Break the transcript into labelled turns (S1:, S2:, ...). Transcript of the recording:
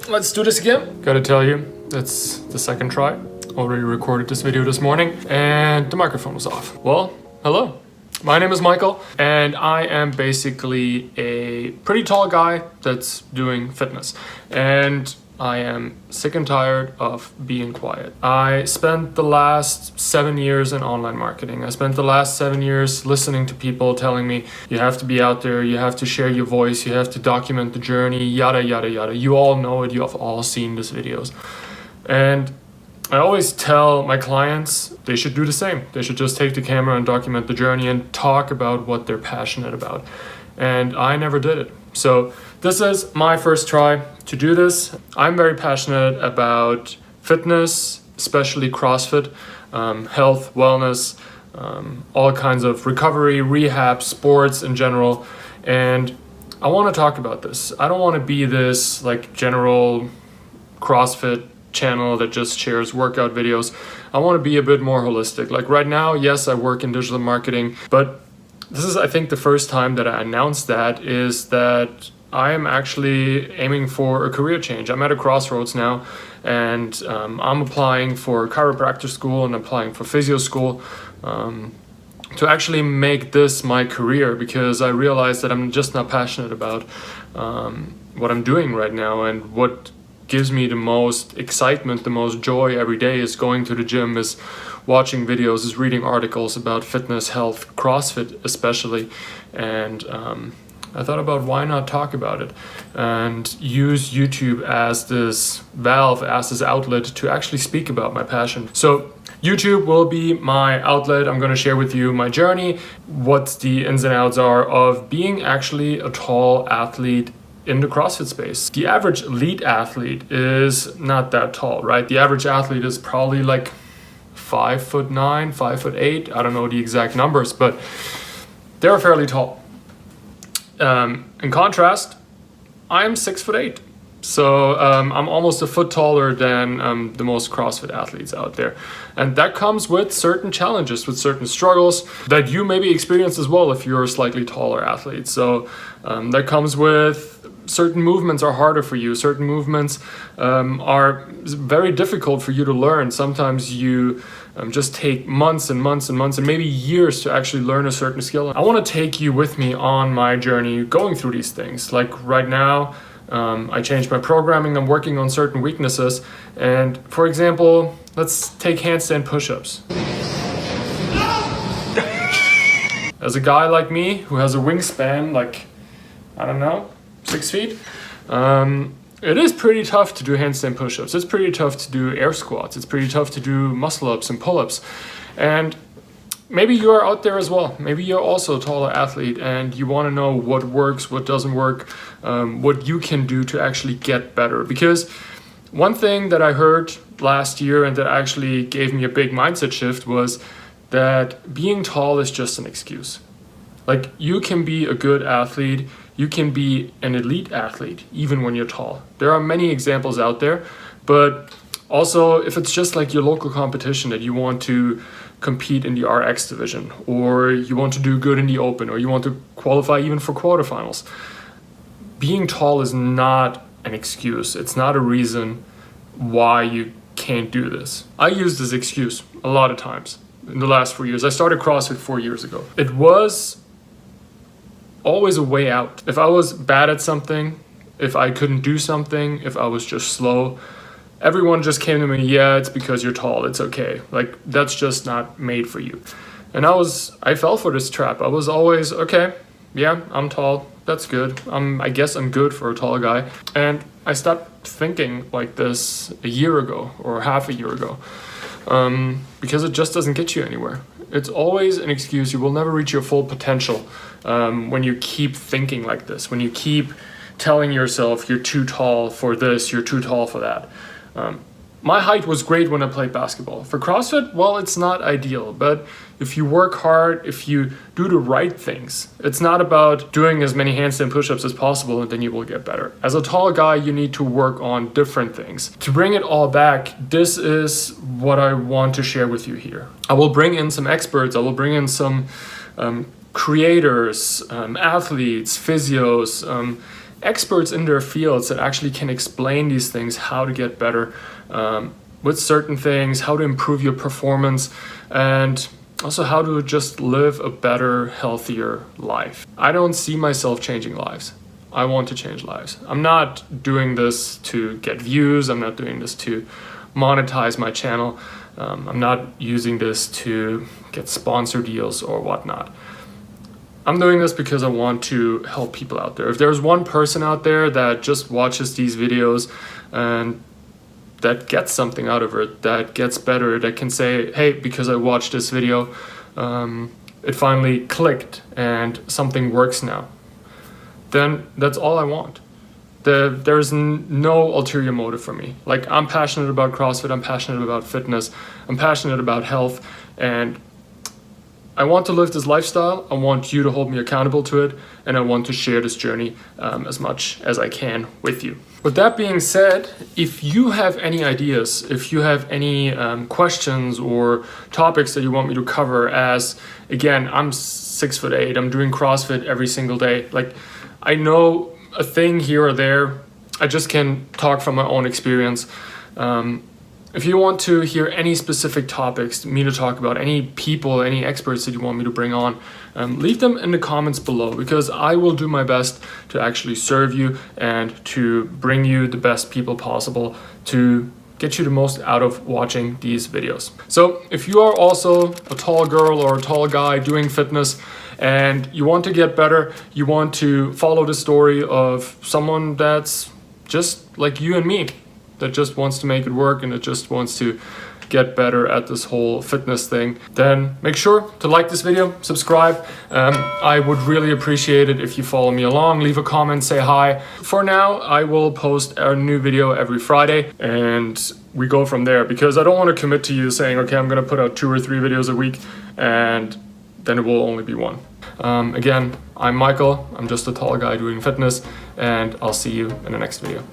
S1: let's do this again. Gotta tell you, it's the second try. Already recorded this video this morning and the microphone was off. Well, hello. My name is Michael and I am basically a pretty tall guy that's doing fitness. And I am sick and tired of being quiet. I spent the last 7 years in online marketing. I spent the last 7 years listening to people telling me, you have to be out there, you have to share your voice, you have to document the journey, yada, yada, yada. You all know it, you have all seen these videos. And I always tell my clients they should do the same. They should just take the camera and document the journey and talk about what they're passionate about. And I never did it. So this is my first try to do this. I'm very passionate about fitness, especially CrossFit, health, wellness, all kinds of recovery, rehab, sports in general. And I want to talk about this. I don't want to be this like general CrossFit channel that just shares workout videos. I want to be a bit more holistic. Like right now, yes, I work in digital marketing, but this is, I think, the first time that I announced that is that I am actually aiming for a career change. I'm at a crossroads now, and I'm applying for chiropractor school and applying for physio school to actually make this my career, because I realize that I'm just not passionate about what I'm doing right now. And what gives me the most excitement, the most joy every day is going to the gym, is watching videos, is reading articles about fitness, health, CrossFit especially. And I thought about why not talk about it and use YouTube as this valve, as this outlet to actually speak about my passion. So YouTube will be my outlet. I'm going to share with you my journey, what the ins and outs are of being actually a tall athlete in the CrossFit space. The average elite athlete is not that tall, right? The average athlete is probably like 5'9", 5'8". I don't know the exact numbers, but they're fairly tall. In contrast, I'm 6'8". So I'm almost a foot taller than the most CrossFit athletes out there. And that comes with certain challenges, with certain struggles that you maybe experience as well if you're a slightly taller athlete. So that comes with certain movements are harder for you. Certain movements are very difficult for you to learn. Sometimes you just take months and months and months and maybe years to actually learn a certain skill. I want to take you with me on my journey going through these things. Like right now, I changed my programming. I'm working on certain weaknesses. And for example, let's take handstand push-ups. As a guy like me who has a wingspan, like, I don't know, 6 feet, it is pretty tough to do handstand push-ups. It's pretty tough to do air squats. It's pretty tough to do muscle-ups and pull-ups. And maybe you are out there as well. Maybe you're also a taller athlete and you want to know what works, what doesn't work, what you can do to actually get better. Because one thing that I heard last year and that actually gave me a big mindset shift was that being tall is just an excuse. Like, you can be a good athlete, you can be an elite athlete even when you're tall. There are many examples out there, but also if it's just like your local competition that you want to compete in the RX division, or you want to do good in the open, or you want to qualify even for quarterfinals, being tall is not an excuse. It's not a reason why you can't do this. I use this excuse a lot of times in the last 4 years. I started CrossFit 4 years ago. It was always a way out. If I was bad at something, if I couldn't do something, if I was just slow, everyone just came to me, yeah, it's because you're tall, it's okay. Like, that's just not made for you. And I fell for this trap. I was always, okay, yeah, I'm tall, that's good. I guess I'm good for a tall guy. And I stopped thinking like this a year ago or half a year ago, because it just doesn't get you anywhere. It's always an excuse. You will never reach your full potential when you keep thinking like this, when you keep telling yourself you're too tall for this, you're too tall for that. My height was great when I played basketball. For CrossFit, well, it's not ideal, but if you work hard, if you do the right things, it's not about doing as many handstand push-ups as possible and then you will get better. As a tall guy, you need to work on different things. To bring it all back, this is what I want to share with you here. I will bring in some experts, I will bring in some creators, athletes, physios, experts in their fields that actually can explain these things, how to get better with certain things, how to improve your performance, and also how to just live a better, healthier life. I don't see myself changing lives. I want to change lives. I'm not doing this to get views. I'm not doing this to monetize my channel. I'm not using this to get sponsor deals or whatnot. I'm doing this because I want to help people out there. If there's one person out there that just watches these videos and that gets something out of it, that gets better, that can say, hey, because I watched this video, it finally clicked and something works now, then that's all I want. There's no ulterior motive for me. Like, I'm passionate about CrossFit, I'm passionate about fitness, I'm passionate about health, and I want to live this lifestyle. I want you to hold me accountable to it, and I want to share this journey as much as I can with you. With that being said, if you have any ideas, if you have any questions or topics that you want me to cover, as again, I'm 6'8", I'm doing CrossFit every single day. Like, I know a thing here or there. I just can talk from my own experience. If you want to hear any specific topics me to talk about, any people, any experts that you want me to bring on, leave them in the comments below, because I will do my best to actually serve you and to bring you the best people possible to get you the most out of watching these videos. So if you are also a tall girl or a tall guy doing fitness and you want to get better, you want to follow the story of someone that's just like you and me, that just wants to make it work and that just wants to get better at this whole fitness thing, then make sure to like this video, subscribe. I would really appreciate it if you follow me along, leave a comment, say hi. For now, I will post a new video every Friday and we go from there, because I don't want to commit to you saying, okay, I'm gonna put out 2 or 3 videos a week and then it will only be 1. Again, I'm Michael, I'm just a tall guy doing fitness, and I'll see you in the next video.